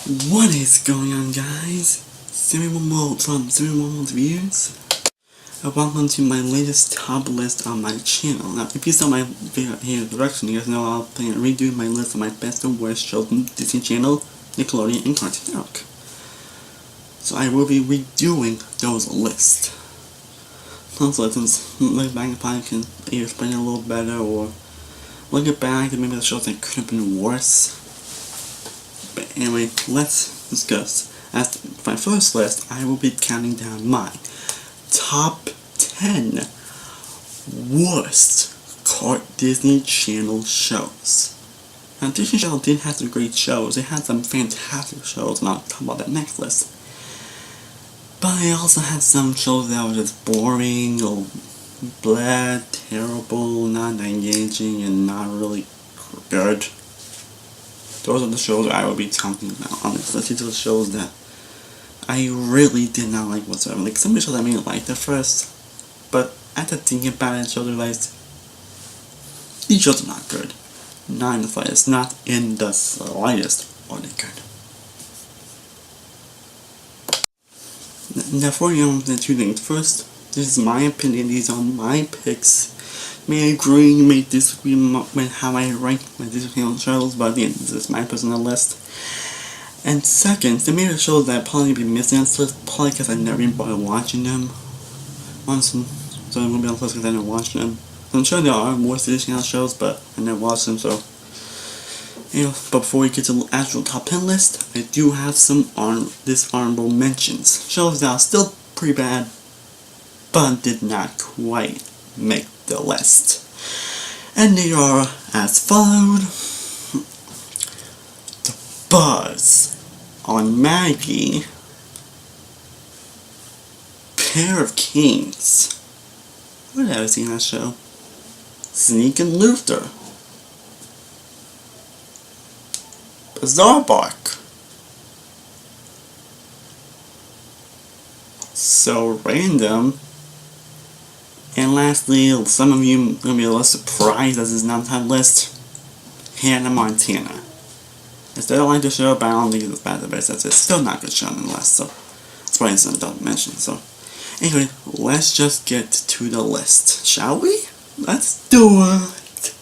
What is going on, guys? Samuel Mold from Samuel Mold Reviews. Welcome to my latest top list on my channel. Now, if you saw my video here in the direction, you guys know I'll be redoing my list of my best and worst shows from Disney Channel, Nickelodeon, and Cartoon Network. So I will be redoing those lists. Those lists, look back and probably can either explain it a little better or look it back and maybe the shows that could have been worse. But anyway, let's discuss. As for my first list, I will be counting down my top 10 worst Disney Channel shows. Now, Disney Channel did have some great shows. It had some fantastic shows, and I'll talk about that next list. But it also had some shows that were just boring, or blah, terrible, not engaging, and not really good. Those are the shows I will be talking about on this list. These are the shows that I really did not like whatsoever. Like, some of the shows I may like at first, but after thinking about it, shows I realized these shows are not good. Not in the slightest. Not in the slightest are they good. Now, before you know, two things. First, this is my opinion. These are my picks. You may agree, you may disagree with how I rank my Disney Channel shows, but again, this is my personal list. And second, there may be shows that I'll probably be missing on this list, probably because I never even bothered watching them. So it won't be on the list because I never watched them. So I'm sure there are more Disney Channel shows, but I never watched them, so. But before we get to the actual top 10 list, I do have some dishonorable mentions. Shows that are still pretty bad, but did not quite make the list. And they are as followed. The Buzz on Maggie, Pair of Kings. What have I seen that show? Sneak and Luther, Bizarre Bark, So Random, and lastly, some of you are going to be a little surprised as this is not on the top list, Hannah Montana. I still don't like the show, but I don't think it's as bad as it's still not a good show nonetheless, so that's why it's don't mention. So anyway, let's just get to the list, shall we? Let's do it!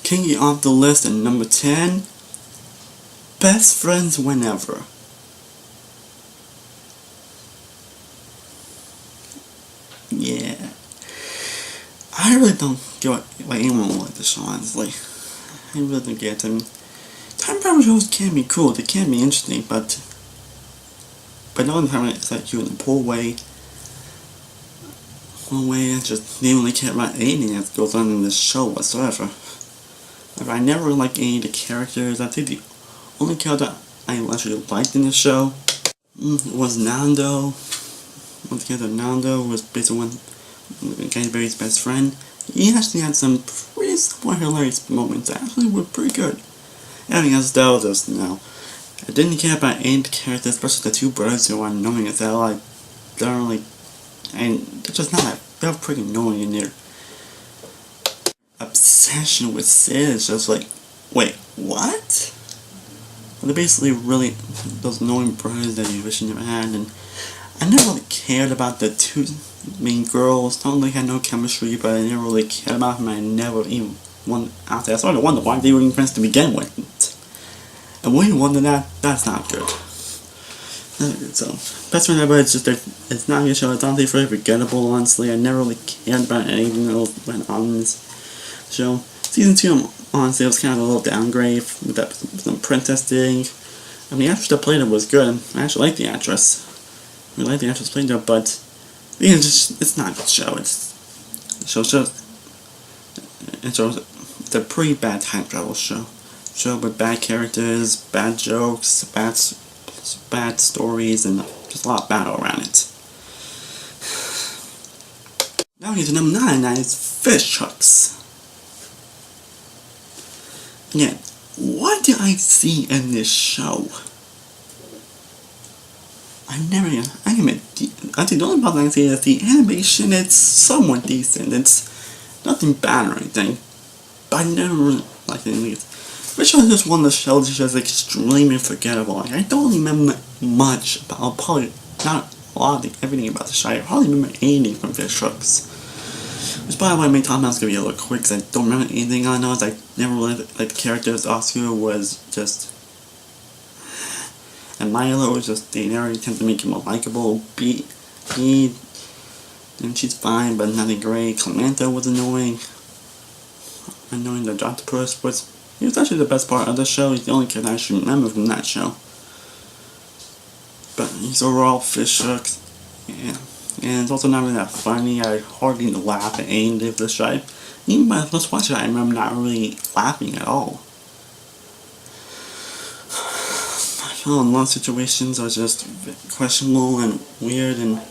Kicking off the list at number 10, Best Friends Whenever. Yeah. I really don't get why anyone would like this show, honestly. I really don't get them. Time travel shows can be cool, they can be interesting, but the only time it's like you in a poor way. One way I just didn't really care about anything that goes on in this show whatsoever. I never really liked any of the characters. I think the only character I actually liked in the show was Nando. Once again, Nando was basically Katy Perry's best friend. He actually had some pretty somewhat hilarious moments that actually were pretty good. Everything else though, just I didn't care about any of the characters, especially the two brothers who are annoying as hell. Like, they're really, and they're just not they're pretty annoying in their obsession with Sid. It's just like, wait, what? They're basically really those annoying brothers that you wish you never had, and I never really cared about the two main girls. Not really had no chemistry, but I never really cared about them. I never even wanted out there. I started to wonder why they were even friends to begin with. And when you wonder that, that's not good. Not good. So, Best Friend Ever, it's just it's not a good show. It's honestly very forgettable, honestly. I never really cared about anything else that went on in this show. Season 2, honestly, it was kind of a little downgrade with that some princess thing. I mean, the actress that played it was good. I actually like the actress. I like the actress playing there, but it's not a good show. It's a pretty bad time travel show. Show with bad characters, bad jokes, bad stories, and just a lot of battle around it. Now we get to number 9, and that is Fishhooks. Again, what did I see in this show? I think the only problem I can say is the animation. It's somewhat decent. It's nothing bad or anything, but I never really liked it. Which was just one of the shows that's just extremely forgettable. Like, I don't remember much about, probably not a lot of everything about the show. I probably remember anything from Fishhooks. Which, by the way, made Tom Hanks gonna be a little quick because I don't remember anything on those. I never really like the characters. Oscar was just. And Milo was just. They never attempt to make him more likable. B. And she's fine, but nothing great. Clemento was annoying. Annoying the octopus was. He was actually the best part of the show. He's the only kid I actually remember from that show. But he's overall Fishhooks. Yeah. And it's also not really that funny. I hardly laugh at any of the show. Even by the first watch it, I remember not really laughing at all. I feel in a lot of situations are just questionable and weird and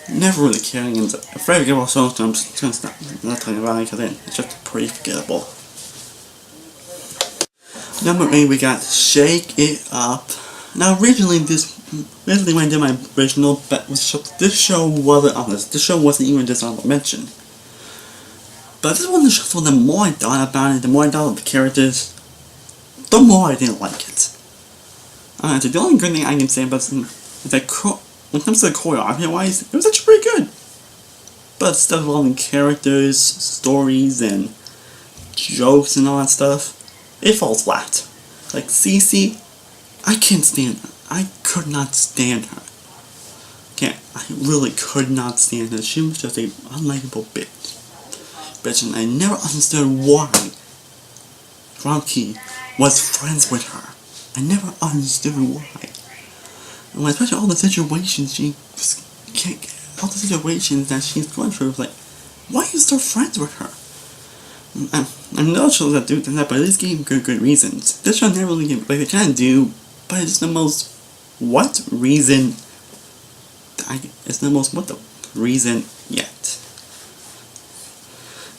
never really caring. And a very forgettable show, so I'm just gonna stop not talking about it because it's just pretty forgettable. Number 8, we got Shake It Up. Now, originally when I did my original bet, this show wasn't on this. This show wasn't even just on the mention. But this one of the shows where the more I thought about it, the more I thought of the characters, the more I didn't like it. So the only good thing I can say about it is that when it comes to the choreography-wise, it was actually pretty good. But stuff involving characters, stories, and jokes and all that stuff, it falls flat. Like Cece, I can't stand her. I could not stand her. I really could not stand her. She was just a unlikable bitch, and I never understood why Rocky was friends with her. I never understood why. And especially all the situations all the situations that she's going through, like, why are you still friends with her? I'm not sure that do that, but at least gave good reasons. This show never really gave, like, they kind of do, but it's the most, what reason yet.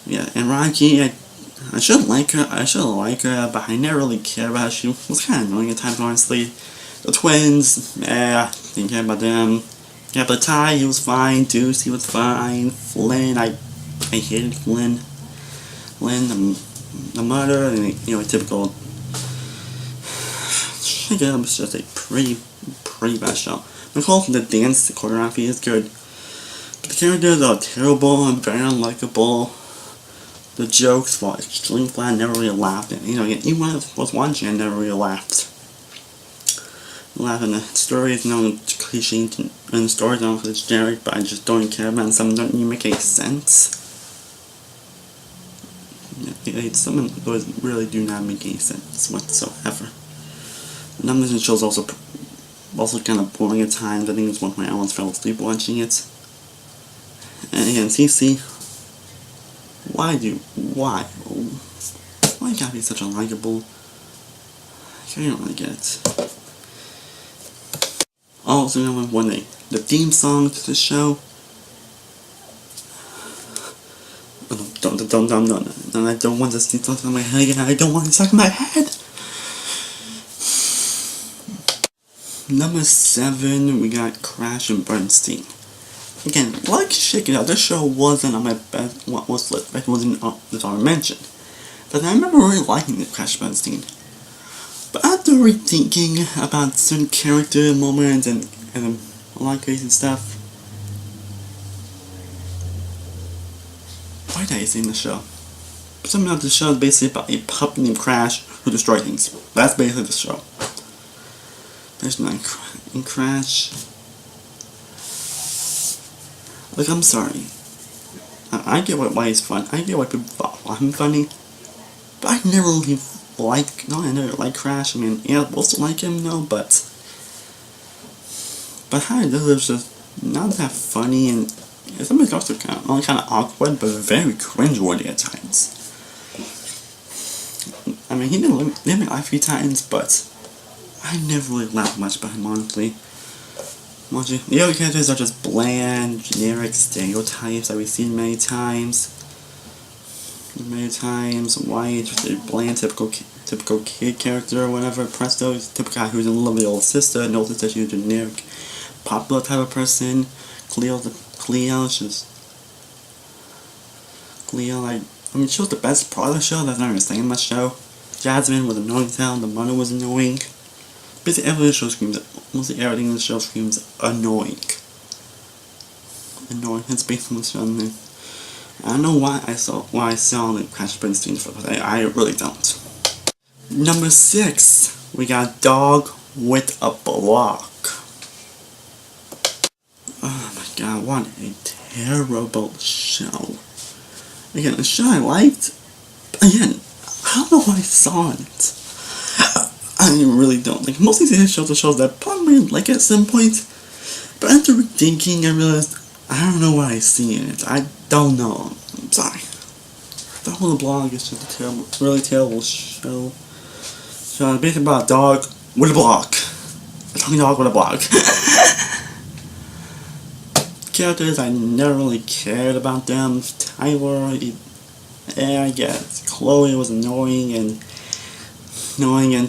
Yeah, and Rocky, I should like her, but I never really cared about her. She was kind of annoying at times, honestly. The twins, didn't care about them. Yeah, but Ty, he was fine. Deuce, he was fine. Flynn, I hated Flynn. The murder, and, typical. Again, it was just a pretty bad show. Nicole, the dance, the choreography is good. But the characters are terrible and very unlikable. The jokes were extremely flat, never really laughed. And, even when I was watching, I never really laughed. Laughing, the stories, cliche, and the stories, it's generic, but I just don't care about it. Some don't even make any sense. Some of those really do not make any sense whatsoever. The numbers and shows also kind of boring at times. I think it's one point I almost fell asleep watching it. And again, CC, why you gotta be such a likable? I don't really get it. Also, one thing, the theme song to the show. No, I don't want this to stuck in my head. I don't want it stuck in my head. Number 7, we got Crash and Bernstein. Again, like Shake It Up, this show wasn't on my best. It wasn't on this honorable mention. But I remember really liking the Crash Bernstein. But after rethinking about certain character moments and a lot of crazy stuff, why did I say in the show? Something about the show is basically about a pup named Crash who destroys things. That's basically the show. There's no in Crash. Like, I'm sorry. I get why he's fun. I get why people find him funny. But I never really I never liked Crash. I mean, yeah, I also like him, but how he does it was just not that funny, and some of his jokes are kind of awkward, but very cringeworthy at times. I mean, he didn't make laugh a few times, but I never really laughed much about him, honestly. The other characters are just bland, generic stereotypes that we've seen many times. White, just a bland, typical kid character or whatever. Presto is a typical guy who's in love with the older sister, and the older sister she's a generic, popular type of person. Cleo, I mean, she was the best part of the show. That's not even saying much show. Jasmine was annoying as hell. The mother was annoying. Basically, everything in the show screams. Mostly everything in the show screams annoying. Annoying. It's basically the show. I don't know why I sound like Crash Bernstein for that. I really don't. Number 6, we got Dog with a Block. Oh my god, what a terrible show. Again, a show I liked. Again, I don't know why I saw it. I really don't. Like, most of these shows are shows that I probably like at some point. But after thinking, I realized I don't know what I see in it. I don't know. I'm sorry. The whole blog is just a terrible, really terrible show. So it's basically about a dog with a block. A talking dog with a block. Characters, I never really cared about them. Tyler, I guess. Chloe was annoying and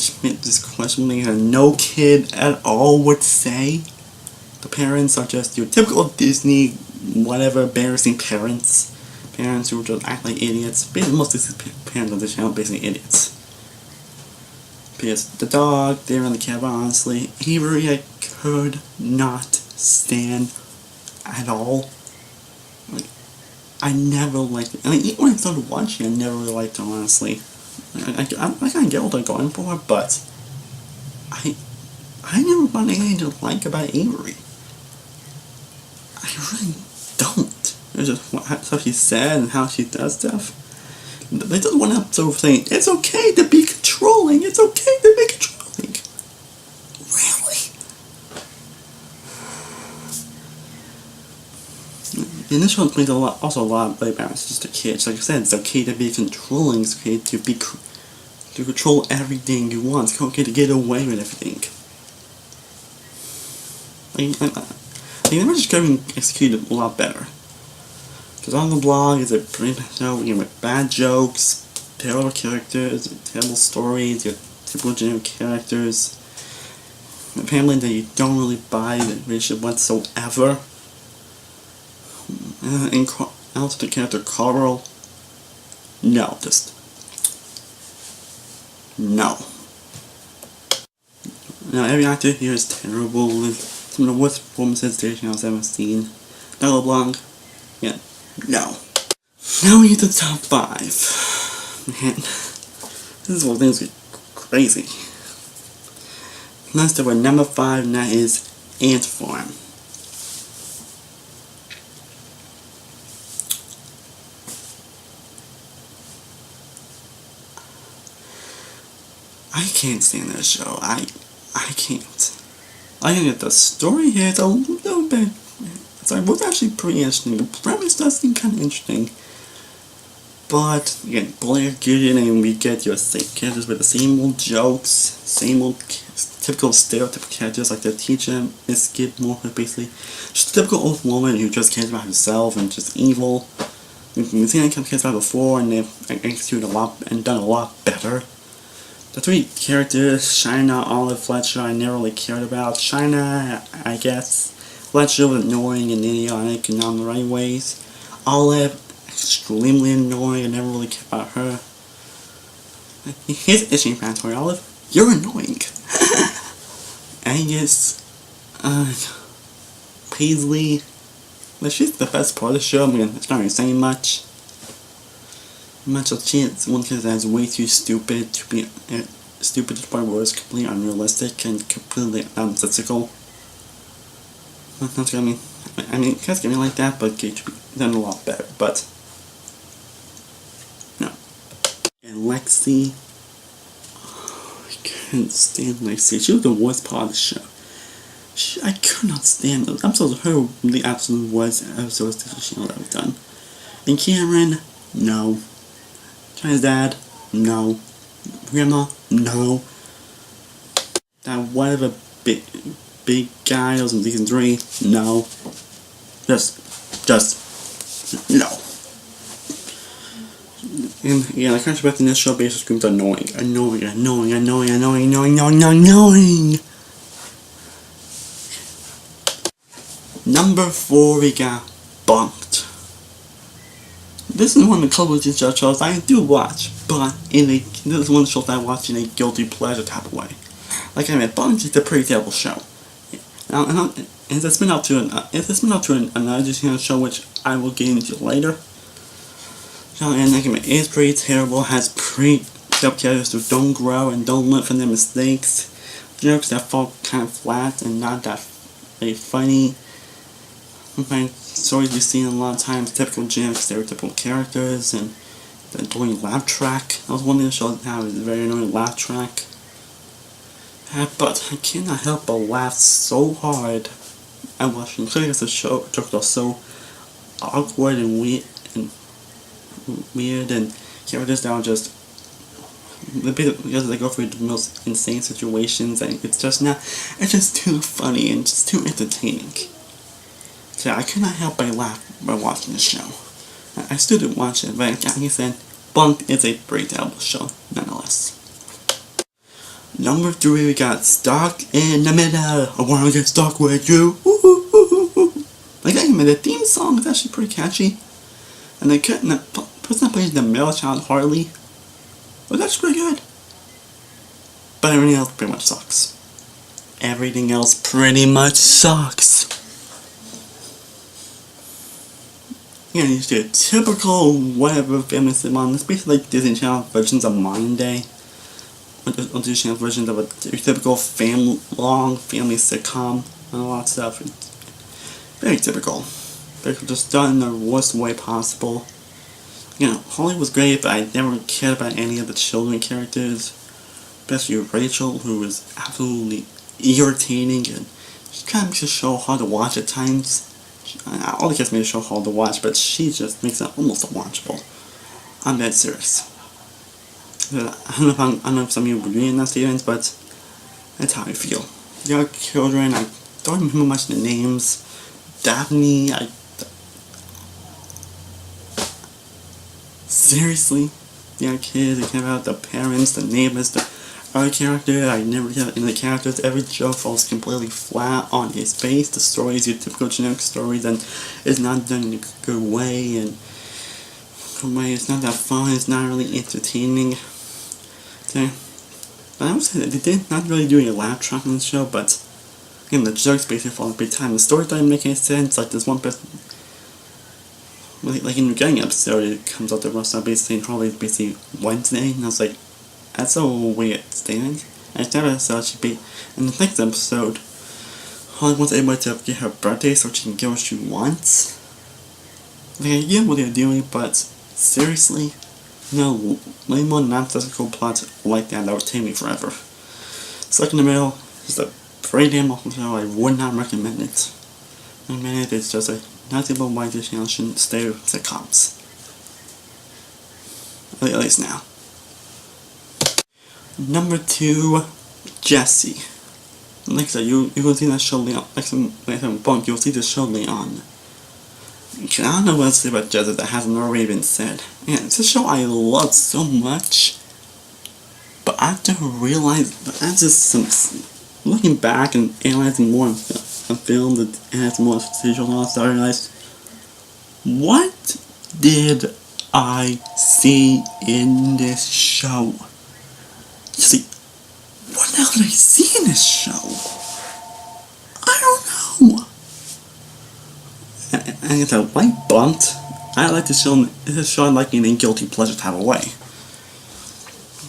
she made this question that no kid at all would say. The parents are just your typical Disney, whatever, embarrassing parents. Parents who just act like idiots. Basically, most of these parents on the channel are basically idiots. Because the dog, they really care about, honestly. Avery, I could not stand at all. Like, I never liked it. I mean, even when I started watching, I never really liked her, honestly. I kind of get what they're going for, but I never found anything to like about Avery. I really don't. It's just how she's sad and how she does stuff. They just one episode saying, it's okay to be controlling, it's okay to be controlling. Really? And this one plays also a lot of play messages to kids. Like I said, it's okay to be controlling, it's okay to control everything you want, it's okay to get away with everything. They never just getting executed a lot better. Because on the blog is a pretty show with bad jokes, terrible characters, terrible stories, your typical generic characters, a family that you don't really buy the relationship whatsoever. And also the character Carl, no, just no. Now every actor here is terrible. Some of the worst performances I've ever seen. Bella Blanc, yeah, no. Now we get to the top 5. Man, this whole thing's crazy. Let's do our number 5, and that is Ant Farm. I can't stand this show. I can't. I can get the story here. It's a little bit. It's actually pretty interesting. The premise does seem kind of interesting. But again, Blair Gideon, and we get your same characters with the same old jokes, same old typical stereotypical characters like the teacher, Miss Skidmore, basically just a typical old woman who just cares about herself and just evil. We've seen that character before, and they've executed a lot and done a lot better. The 3 characters, Shina, Olive, Fletcher, I never really cared about. Shina, I guess. Fletcher was annoying and idiotic and not in the right ways. Olive, extremely annoying, I never really cared about her. Here's an issue for Olive. You're annoying. Angus, Paisley, well, she's the best part of the show. I mean, it's not really saying much. Much of chance, one character that's way too stupid to be stupid to the point where it's completely unrealistic and completely nonsensical. That's what I mean. It can't get me like that, but it should be done a lot better. But no. And Lexi, oh, I couldn't stand Lexi. She was the worst part of the show. I could not stand those episodes of her. The absolute worst episodes that she ever done. And Cameron, no. China's dad, no. Grandma, no. That whatever big guy that was in season 3, no. Just no. And yeah, I can't expect in this show basically screams annoying. Number 4, we got Bunked. this is one of the couple of shows I do watch, but this is one of the shows I watch in a guilty pleasure type of way. Like I mean, Bugs is a pretty terrible show. It's a spin-off to another show which I will get into later. So, and like I mean, it's pretty terrible. Has pretty terrible characters who don't grow and don't learn from their mistakes. Jokes that fall kind of flat and not that very funny. Sometimes stories you see a lot of times, typical jokes, stereotypical characters, and the annoying laugh track. That was one of the shows that had a very annoying laugh track. But I cannot help but laugh so hard at watching, including because the show jokes are so awkward and weird and characters that are just because they go through the most insane situations, and it's just too funny and just too entertaining. So I could not help but laugh by watching the show. I still didn't watch it, but like I said, Bunk is a pretty terrible show, nonetheless. Number 3, we got Stuck in the Middle. I wanna get stuck with you. Like I mean, the theme song is actually pretty catchy, and the person that plays the male child Harley, well, that's pretty good. But everything else pretty much sucks. Everything else pretty much sucks. You know, you just do a typical whatever family sitcom. It's basically like Disney Channel versions of Mine Day. Or Disney Channel versions of a typical long family sitcom and a lot of stuff. It's very typical. They're just done in the worst way possible. You know, Holly was great, but I never cared about any of the children characters. Especially Rachel, who was absolutely irritating and she kind of makes the show hard to watch at times. All the kids made the show hard to watch, but she just makes it almost unwatchable. I'm dead serious. I don't know if some of you agree in that statement, but that's how I feel. Young children, I don't remember much of the names. Daphne, seriously, the kids, I care about the parents, the neighbors, the other character. I never care in the characters. Every joke falls completely flat on its face. The story is your typical generic stories, and it's not done in a good way. And it's not that fun. It's not really entertaining. So, but I would say that they did not really do a laugh track on the show, but again, the jokes basically fall big time. The story doesn't make any sense. Like this one person. Like in the beginning episode, it comes out the restaurant basically and Harley's basically Wednesday, and I was like, that's a weird statement. And the episode should be, in the next episode, Harley wants everybody to get her birthday so she can get what she wants. Like, I get what they're doing, but seriously, no, way more nonsensical plots like that would take me forever. Stuck in the Middle is a pretty damn awful show. I would not recommend it. It's just a not able why this channel shouldn't stay with sitcoms. At least now. Number 2, Jessie. Like I said, you will see that show later on. Like some Bunk, you'll see the show later on. I don't know what to say about Jessie that hasn't already been said. Yeah, it's a show I love so much. But after looking back and analyzing more a film that has more visual novel, I realized, what did I see in this show? You see, what the hell did I see in this show? I don't know. And it's a light bumped. I like this show. It's a show I like in a guilty pleasure type of way.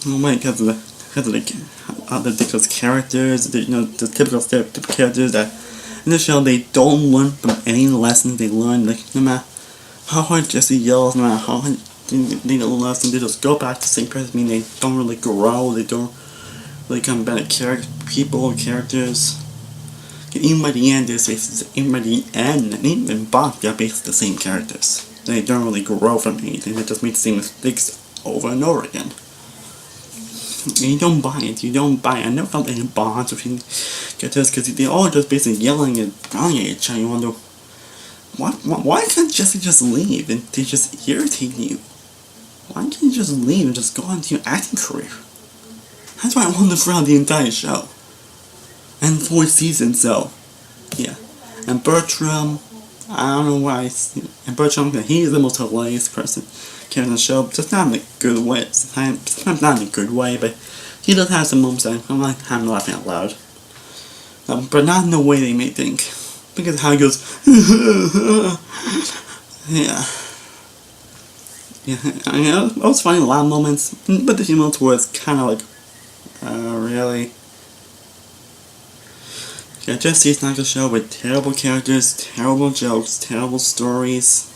Because of the ridiculous characters, the typical stereotypical characters that in the show they don't learn from any lessons they learn. Like no matter how hard Jessie yells, no matter how hard they don't lesson, they just go back to the same person. I mean, they don't really grow. They don't really become better people or characters. And even by the end, even Bob got basically the same characters. They don't really grow from anything. They just make the same mistakes over and over again. And you don't buy it. I never felt any bonds between characters because they're all just basically yelling and growling at each other. You wonder, why can't Jessie just leave and they just irritate you? Why can't you just leave and just go into your acting career? That's why I wonder throughout the entire show. And 4 seasons, so yeah. And Bertram, I don't know why And Bertram, he's the most hilarious character in the show, just not in a good way. Sometimes not in a good way, but he does have some moments that I'm laughing out loud. But not in the way they may think. Because how he goes, yeah. Yeah, I mean, it was funny in a lot of moments, but the few moments where it's kind of like, really? Yeah, just seems like a show with terrible characters, terrible jokes, terrible stories,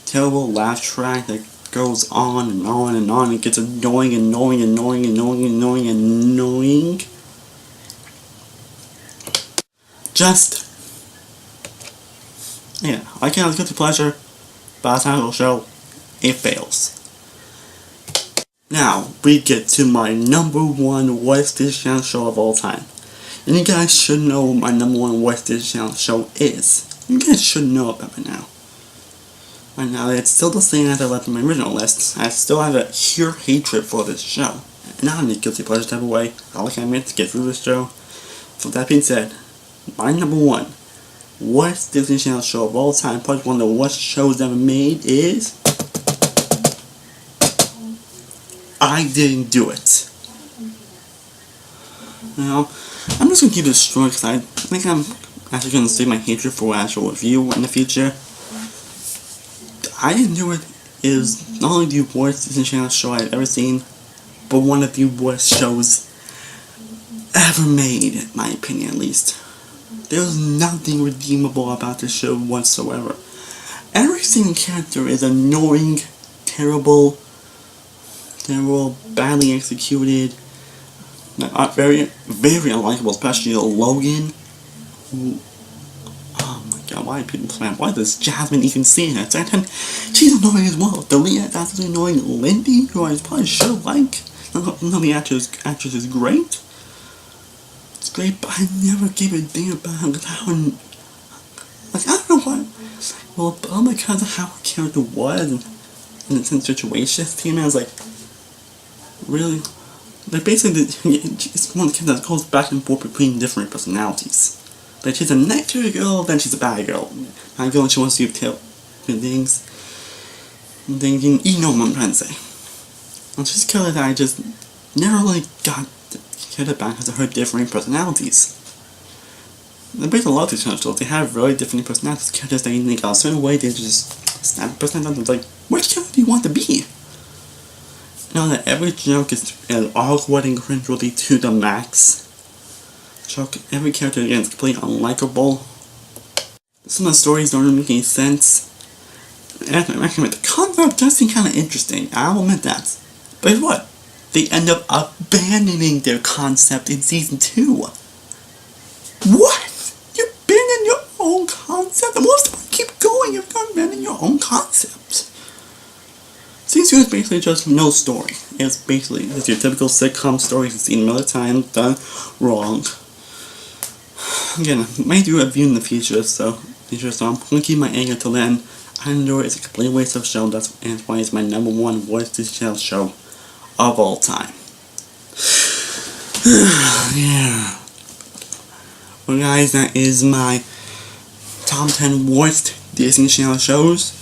terrible laugh track that goes on and on and on. It gets annoying. Just, yeah, I can't get to pleasure, but as a show, it fails. Now, we get to my number one worst Disney Channel show of all time. And you guys should know what my number one worst Disney Channel show is. You guys should know about it now. Right now, it's still the same as I left in my original list. I still have a sheer hatred for this show. Not in a guilty pleasure type of way. All I can admit to get through this show. So that being said, my number one worst Disney Channel show of all time, probably one of the worst shows ever made, is I Didn't Do It. Now, I'm just going to keep this short because I think I'm actually going to save my hatred for an actual review in the future. I Didn't Do It is not only the worst Disney Channel show I've ever seen, but one of the worst shows ever made, in my opinion at least. There's nothing redeemable about this show whatsoever. Every single character is annoying, terrible, badly executed, very, very unlikable, especially Logan, who, oh my god, why do people slam? Why does Jasmine even see her? She's annoying as well. The lead is absolutely annoying. Lindy, who I probably should like, no, the actress is great. It's great, but I never gave a damn about him, because I don't know why. Well, but because of how her character was, in certain situations, I was like, really? Like, basically, it's one kid that goes back and forth between different personalities. Like, she's a nice girl, then she's a bad girl. Bad girl, and she wants to do things. You know what I'm trying to say. And she's a killer that I just never really got cared about because of her different personalities. And basically, a lot of these shows, they have really different personalities. Characters that you think are a certain way, they just snap a personality. It's like, which character do you want to be? You know that every joke is awkward and cringeworthy to the max. Every character again is completely unlikable. Some of the stories don't really make any sense. And the concept does seem kind of interesting. I'll admit that. But guess what? They end up abandoning their concept in season 2. What? You abandon your own concept? The most of you keep going. You're gonna abandon your own concept. Season 2 is basically just no story. It's basically just your typical sitcom story you've seen another time done wrong. Again, I might do a review in the future, so I'm gonna keep my anger till then. I know it's a complete waste of a show, that's why it's my number one worst Disney Channel show of all time. Yeah. Well guys, that is my top 10 worst Disney Channel shows.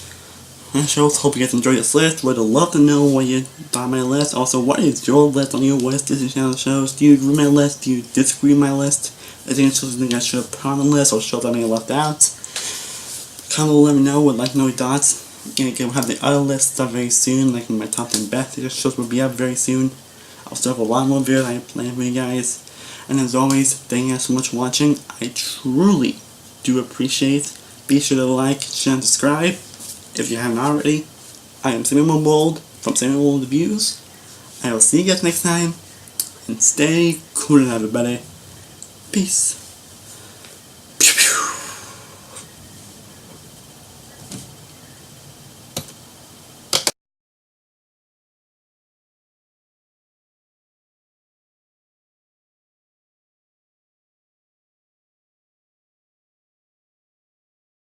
Hope you guys enjoyed this list. Would love to know what you thought of my list. Also, what is your list on your worst Disney Channel shows? Do you agree with my list? Do you disagree with my list? Is there something I should have put on the list or shows I may have left out? Comment below, let me know. Would like to know your thoughts. And again, we'll have the other lists up very soon. Like my top 10 best shows will be up very soon. I'll still have a lot more videos I plan for you guys. And as always, thank you guys so much for watching. I truly do appreciate it. Be sure to like, share, and subscribe. If you haven't already, I am Samuel Bold from Samuel Bold Reviews. I will see you guys next time, and stay cool, everybody. Peace.